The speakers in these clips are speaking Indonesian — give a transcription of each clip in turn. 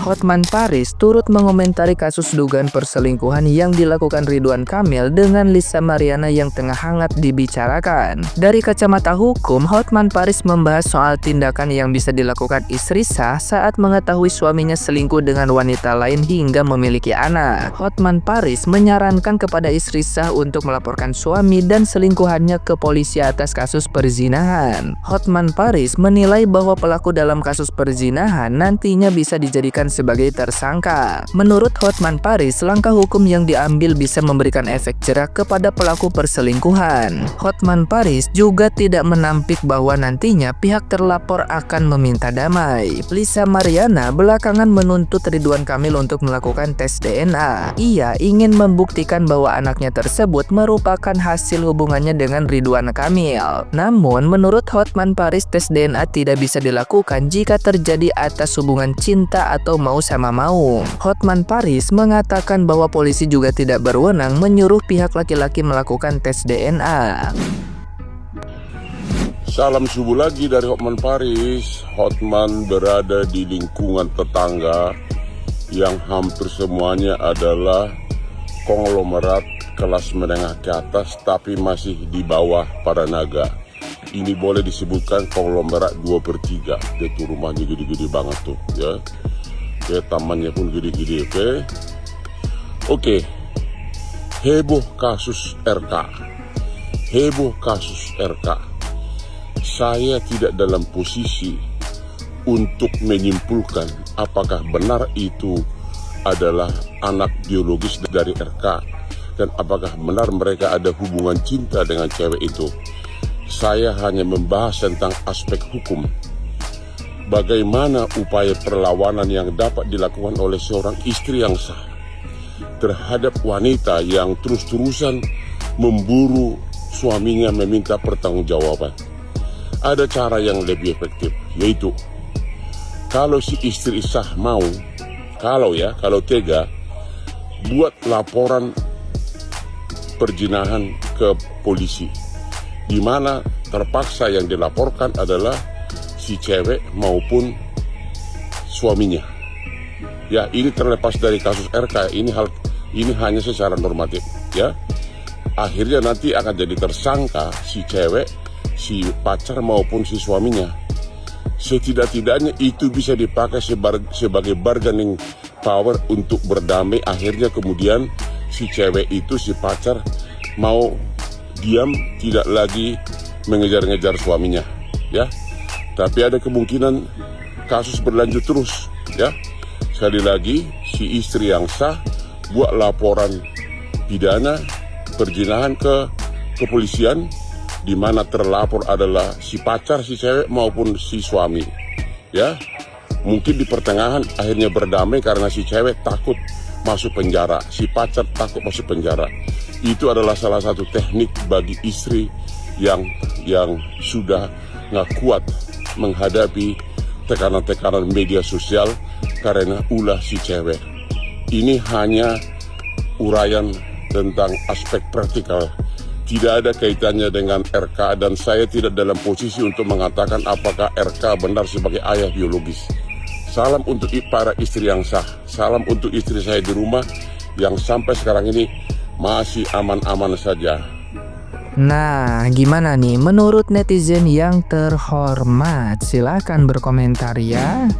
Hotman Paris turut mengomentari kasus dugaan perselingkuhan yang dilakukan Ridwan Kamil dengan Lisa Mariana yang tengah hangat dibicarakan. Dari kacamata hukum, Hotman Paris membahas soal tindakan yang bisa dilakukan istri sah saat mengetahui suaminya selingkuh dengan wanita lain hingga memiliki anak. Hotman Paris menyarankan kepada istri sah untuk melaporkan suami dan selingkuhannya ke polisi atas kasus perzinahan. Hotman Paris menilai bahwa pelaku dalam kasus perzinahan nantinya bisa dijadikan sebagai tersangka. Menurut Hotman Paris, langkah hukum yang diambil bisa memberikan efek jerah kepada pelaku perselingkuhan. Hotman Paris juga tidak menampik bahwa nantinya pihak terlapor akan meminta damai. Lisa Mariana belakangan menuntut Ridwan Kamil untuk melakukan tes DNA. Ia ingin membuktikan bahwa anaknya tersebut merupakan hasil hubungannya dengan Ridwan Kamil. Namun, menurut Hotman Paris, tes DNA tidak bisa dilakukan jika terjadi atas hubungan cinta atau mau sama mau. Hotman Paris mengatakan bahwa polisi juga tidak berwenang menyuruh pihak laki-laki melakukan tes DNA. Salam subuh lagi dari Hotman Paris. Hotman berada di lingkungan tetangga yang hampir semuanya adalah konglomerat kelas menengah ke atas tapi masih di bawah para naga. Ini boleh disebutkan konglomerat 2/3. Dia tuh rumahnya gede-gede banget tuh ya. Ya, tamannya pun gede-gede, oke. Heboh kasus RK. Heboh kasus RK. Saya tidak dalam posisi untuk menyimpulkan apakah benar itu adalah anak biologis dari RK dan apakah benar mereka ada hubungan cinta dengan cewek itu. Saya hanya membahas tentang aspek hukum. Bagaimana upaya perlawanan yang dapat dilakukan oleh seorang istri yang sah terhadap wanita yang terus-terusan memburu suaminya meminta pertanggungjawaban. Ada cara yang lebih efektif, yaitu kalau si istri sah mau, kalau tega, buat laporan perzinahan ke polisi, di mana terpaksa yang dilaporkan adalah si cewek maupun suaminya. Ya, ini terlepas dari kasus RK, ini hanya secara normatif ya. Akhirnya nanti akan jadi tersangka si cewek, si pacar maupun si suaminya. Setidak-tidaknya itu bisa dipakai sebagai bargaining power untuk berdamai. Akhirnya kemudian si cewek itu, si pacar mau diam, tidak lagi mengejar-ngejar suaminya ya. Tapi ada kemungkinan kasus berlanjut terus ya. Sekali lagi, si istri yang sah buat laporan pidana perzinahan ke kepolisian, di mana terlapor adalah si pacar si cewek maupun si suami ya. Mungkin di pertengahan akhirnya berdamai karena si cewek takut masuk penjara, si pacar takut masuk penjara. Itu adalah salah satu teknik bagi istri yang sudah nggak kuat menghadapi tekanan-tekanan media sosial karena ulah si cewek. Ini hanya uraian tentang aspek praktikal, tidak ada kaitannya dengan RK, dan saya tidak dalam posisi untuk mengatakan apakah RK benar sebagai ayah biologis. Salam untuk para istri yang sah, salam untuk istri saya di rumah yang sampai sekarang ini masih aman-aman saja. Nah, gimana nih menurut netizen yang terhormat? Silahkan berkomentar ya.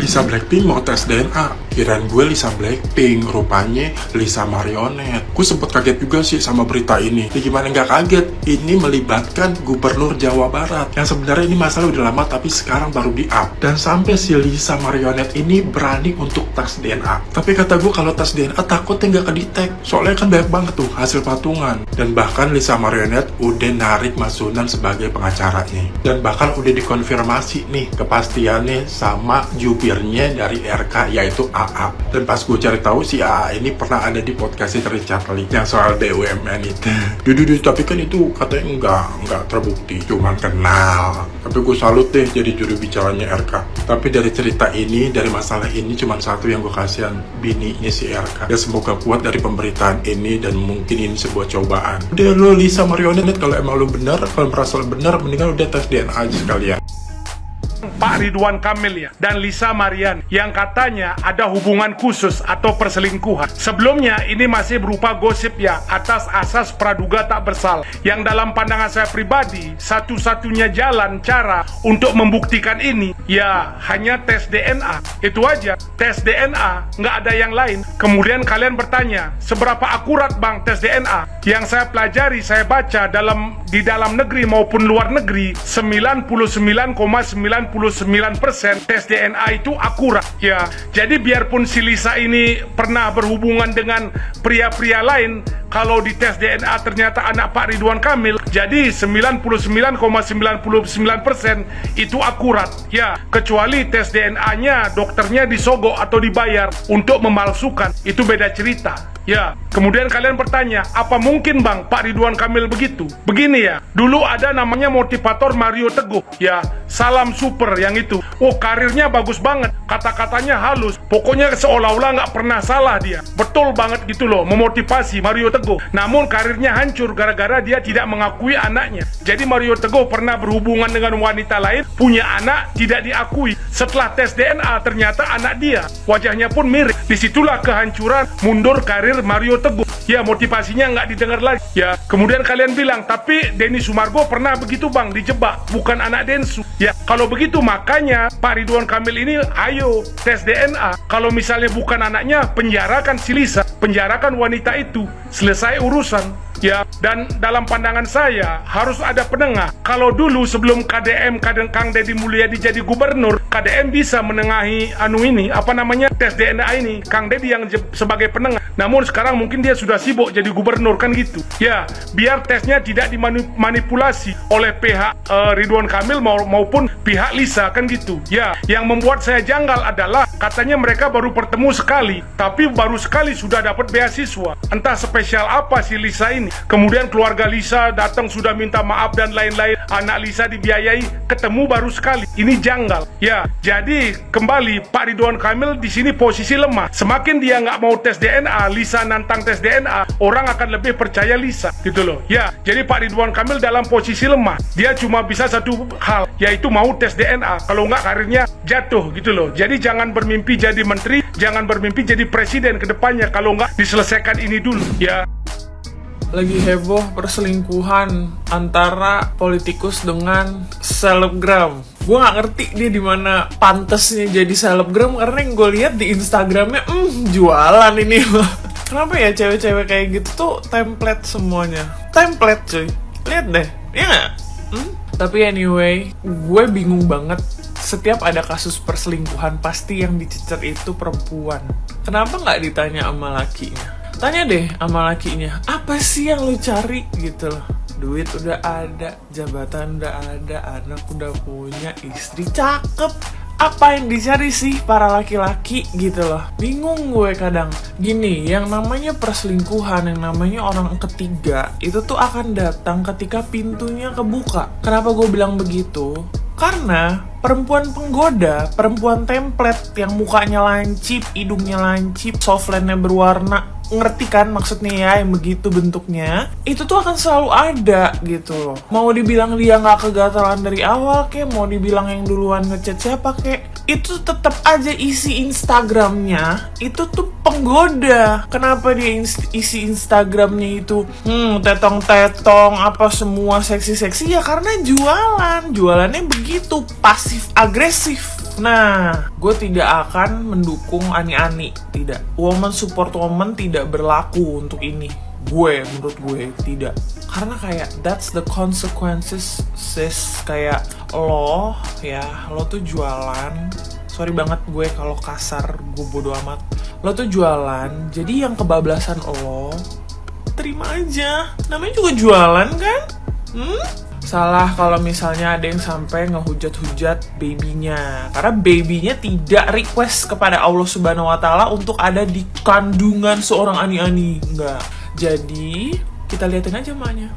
Lisa Blackpink mau tes DNA. Kirain gue Lisa Blackpink, rupanya Lisa Marionette. Gue sempet kaget juga sih sama berita ini. Ya gimana nggak kaget? Ini melibatkan Gubernur Jawa Barat. Yang sebenarnya ini masalah udah lama tapi sekarang baru di-up. Dan sampai si Lisa Marionette ini berani untuk tes DNA. Tapi kata gue kalau tes DNA takutnya nggak kedetek. Soalnya kan banyak banget tuh hasil patungan. Dan bahkan Lisa Marionette udah narik Mas Sunan sebagai pengacaranya. Dan bahkan udah dikonfirmasi nih kepastiannya sama jubirnya dari RK, yaitu AA. Dan pas gue cari tahu si AA ini pernah ada di podcastnya Richard Lee yang soal BUMN itu. Tapi kan itu katanya nggak terbukti, cuman kenal. Tapi gue salut deh jadi juru bicaranya RK. Tapi dari cerita ini, dari masalah ini, cuman satu yang gue kasihan, bininya si RK. Ya semoga kuat dari pemberitaan ini dan mungkin ini sebuah cobaan. Udah lo Lisa Marionette, kalau emang lo bener, kalau merasa lo bener, mendingan udah tes DNA aja sekalian. Pak Ridwan Kamil ya dan Lisa Mariani yang katanya ada hubungan khusus atau perselingkuhan. Sebelumnya ini masih berupa gosip ya atas asas praduga tak bersalah. Yang dalam pandangan saya pribadi, satu-satunya jalan cara untuk membuktikan ini ya hanya tes DNA. Itu aja, tes DNA, nggak ada yang lain. Kemudian kalian bertanya, seberapa akurat bang tes DNA? Yang saya pelajari, saya baca di dalam negeri maupun luar negeri, 99,99% tes DNA itu akurat ya. Jadi biarpun si Lisa ini pernah berhubungan dengan pria-pria lain, kalau di tes DNA ternyata anak Pak Ridwan Kamil, jadi 99,99% itu akurat ya, kecuali tes DNA-nya dokternya disogok atau dibayar untuk memalsukan, itu beda cerita ya. Kemudian kalian bertanya, apa mungkin bang Pak Ridwan Kamil begitu? Begini ya, dulu ada namanya motivator Mario Teguh ya, salam super yang itu. Oh, karirnya bagus banget, kata-katanya halus, pokoknya seolah-olah nggak pernah salah dia. Betul banget gitu loh, memotivasi Mario Teguh. Namun karirnya hancur gara-gara dia tidak mengakui anaknya. Jadi Mario Teguh pernah berhubungan dengan wanita lain, punya anak, tidak diakui. Setelah tes DNA ternyata anak dia, wajahnya pun mirip. Disitulah kehancuran, mundur karir Mario Teguh. Ya, motivasinya nggak didengar lagi. Ya, kemudian kalian bilang, tapi Denny Sumargo pernah begitu bang, dijebak, bukan anak Densu. Ya, kalau begitu makanya Pak Ridwan Kamil ini, ayo tes DNA. Kalau misalnya bukan anaknya, penjarakan si Lisa, penjarakan wanita itu, selesai urusan. Ya, dan dalam pandangan saya harus ada penengah. Kalau dulu sebelum KDM Kang Deddy Mulyadi jadi gubernur, KDM bisa menengahi tes DNA ini, Kang Deddy yang sebagai penengah. Namun sekarang mungkin dia sudah sibuk jadi gubernur kan gitu. Ya, biar tesnya tidak dimanipulasi oleh pihak Ridwan Kamil maupun pihak Lisa kan gitu. Ya, yang membuat saya janggal adalah katanya mereka baru bertemu sekali, tapi baru sekali sudah dapat beasiswa. Entah spesial apa si Lisa ini. Kemudian keluarga Lisa datang sudah minta maaf dan lain-lain. Anak Lisa dibiayai, ketemu baru sekali. Ini janggal. Ya, jadi kembali Pak Ridwan Kamil di sini posisi lemah. Semakin dia nggak mau tes DNA, Lisa nantang tes DNA, orang akan lebih percaya Lisa, gitu loh. Ya, jadi Pak Ridwan Kamil dalam posisi lemah. Dia cuma bisa satu hal, yaitu mau tes DNA. Kalau nggak karirnya jatuh, gitu loh. Jadi jangan bermimpi jadi menteri, jangan bermimpi jadi presiden ke depannya kalau nggak diselesaikan ini dulu. Ya. Lagi heboh perselingkuhan antara politikus dengan selebgram. Gue nggak ngerti dia di mana pantesnya jadi selebgram, karena yang gue lihat di Instagramnya jualan ini. Kenapa ya cewek-cewek kayak gitu tuh template semuanya? Template cuy, lihat deh, ya nggak? Tapi anyway, gue bingung banget. Setiap ada kasus perselingkuhan pasti yang dicecer itu perempuan. Kenapa nggak ditanya sama lakinya? Tanya deh sama lakinya, apa sih yang lu cari gitu loh. Duit udah ada, jabatan udah ada, anak udah punya, istri cakep. Apa yang dicari sih para laki-laki gitu loh. Bingung gue kadang. Gini, yang namanya perselingkuhan, yang namanya orang ketiga, itu tuh akan datang ketika pintunya kebuka. Kenapa gue bilang begitu? Karena perempuan penggoda, perempuan template yang mukanya lancip, hidungnya lancip, softline-nya berwarna, ngerti kan maksudnya ya, yang begitu bentuknya, itu tuh akan selalu ada gitu loh. Mau dibilang dia nggak kegatalan dari awal kek, mau dibilang yang duluan ngechat siapa kek, itu tetap aja isi Instagramnya itu tuh penggoda. Kenapa dia isi Instagramnya itu tetong-tetong apa semua seksi-seksi? Ya karena jualannya begitu pasif agresif. Nah, gue tidak akan mendukung ani-ani, tidak. Woman support woman tidak berlaku untuk ini. Menurut gue tidak. Karena kayak that's the consequences, sis. Kayak lo tuh jualan. Sorry banget gue kalau kasar, gue bodo amat. Lo tuh jualan, jadi yang kebablasan lo terima aja. Namanya juga jualan kan? Salah kalau misalnya ada yang sampai ngehujat-hujat babynya, karena babynya tidak request kepada Allah Subhanahu wa Ta'ala untuk ada di kandungan seorang ani-ani, enggak. Jadi kita liatin aja maknya.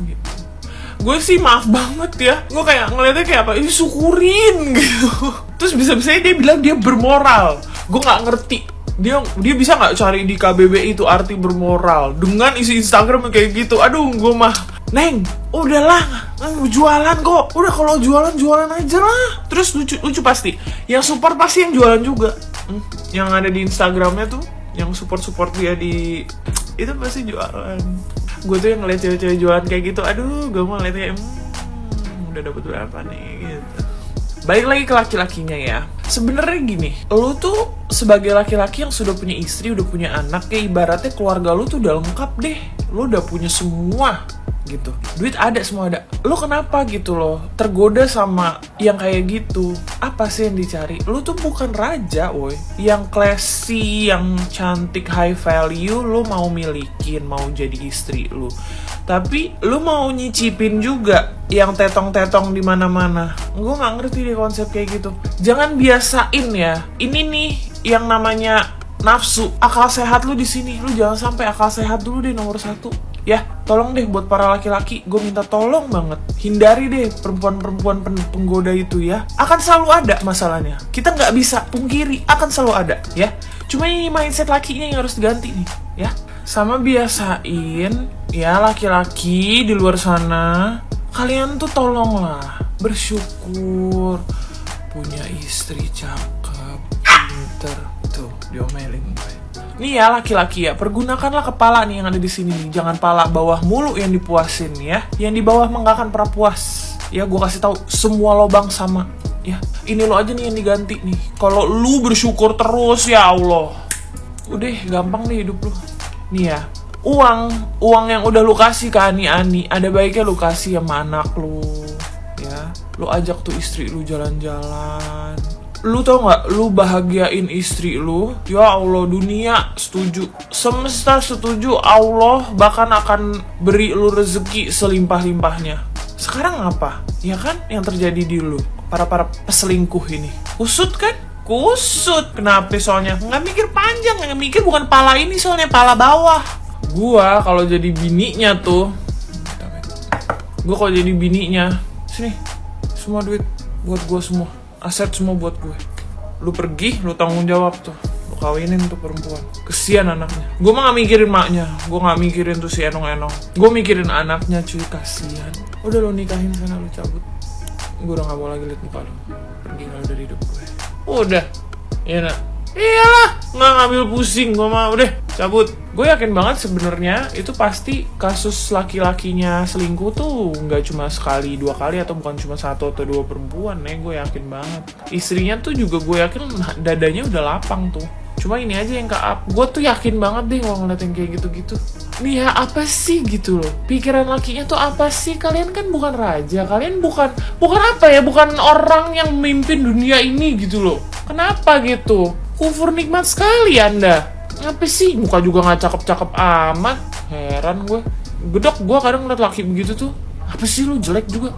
Gitu. Gue sih maaf banget ya, gue kayak ngeliatnya kayak apa, syukurin gitu. Terus bisa-bisanya dia bilang dia bermoral. Gue nggak ngerti. Dia bisa nggak cari di KBBI itu arti bermoral dengan isi Instagram kayak gitu. Aduh, gue mah Neng, udahlah, jualan kok. Udah kalau jualan aja lah. Terus lucu pasti. Yang support pasti yang jualan juga. Yang ada di Instagramnya tuh, yang support dia di itu pasti jualan. Gue tuh yang ngeliat cewek-cewek jualan kayak gitu, aduh, gue mau ngeliatnya, udah dapet berapa nih gitu. Balik lagi ke laki-lakinya ya. Sebenarnya gini, lu tuh sebagai laki-laki yang sudah punya istri, udah punya anak, kayak ibaratnya keluarga lu tuh udah lengkap deh. Lu udah punya semua gitu. Duit ada, semua ada. Lu kenapa gitu loh tergoda sama yang kayak gitu? Apa sih yang dicari? Lu tuh bukan raja, woy. Yang classy, yang cantik, high value, lu mau milikin, mau jadi istri lu. Tapi lu mau nyicipin juga yang tetong-tetong di mana-mana. Gue nggak ngerti deh konsep kayak gitu. Jangan biasain ya. Ini nih yang namanya nafsu. Akal sehat lu di sini. Lu jangan sampai akal sehat dulu deh nomor 1. Ya, tolong deh buat para laki-laki, gue minta tolong banget. Hindari deh perempuan-perempuan penggoda itu ya. Akan selalu ada masalahnya. Kita nggak bisa pungkiri, akan selalu ada ya. Cuma ini mindset lakinya yang harus diganti nih ya. Sama biasain ya laki-laki di luar sana, kalian tuh tolonglah bersyukur punya istri cakep, pinter. Tuh, diomelin gue. Nih ya laki-laki ya, pergunakanlah kepala nih yang ada di sini nih. Jangan pala bawah mulu yang dipuasin ya. Yang di bawah mah nggak akan pernah puas. Ya gue kasih tahu semua lobang sama. Ya, ini lo aja nih yang diganti nih. Kalau lu bersyukur terus ya Allah, udah gampang deh hidup lu. Nih ya, uang yang udah lu kasih ke Ani-Ani, ada baiknya lu kasih sama anak lu. Ya, lu ajak tuh istri lu jalan-jalan. Lu tau gak, lu bahagiain istri lu, ya Allah, dunia setuju, semesta setuju, Allah bahkan akan beri lu rezeki selimpah-limpahnya. Sekarang apa? Ya kan yang terjadi di lu, para peselingkuh ini. Kusut kan? Kusut. Kenapa soalnya? Nggak mikir panjang, nggak mikir bukan pala ini soalnya, pala bawah. Gua kalau jadi bininya tuh, sini, semua duit buat gua semua. Aset semua buat gue. Lu pergi, lu tanggung jawab tuh. Lu kawinin tuh perempuan. Kesian anaknya. Gue mah gak mikirin maknya. Gue gak mikirin tuh si Enong-Enong. Gue mikirin anaknya cuy, kasian. Udah lu nikahin sana, lu cabut. Gue udah gak mau lagi liat muka lu. Pergi gak dari hidup gue. Udah. Iya nak. Iyalah, nggak ngambil pusing, gue mah udah cabut. Gue yakin banget sebenarnya itu pasti kasus laki-lakinya selingkuh tuh nggak cuma sekali 2 kali atau bukan cuma 1 atau 2 perempuan, gue yakin banget. Istrinya tuh juga gue yakin dadanya udah lapang tuh. Cuma ini aja yang ke-up. Gue tuh yakin banget deh kalau ngeliat yang kayak gitu-gitu. Nih ya, apa sih gitu loh? Pikiran lakinya tuh apa sih? Kalian kan bukan raja, kalian bukan apa ya? Bukan orang yang memimpin dunia ini gitu loh. Kenapa gitu? Kufur nikmat sekali Anda. Apa sih? Muka juga gak cakep-cakep amat. Heran gue. Gedok gue kadang ngeliat laki begitu tuh. Apa sih lu jelek juga?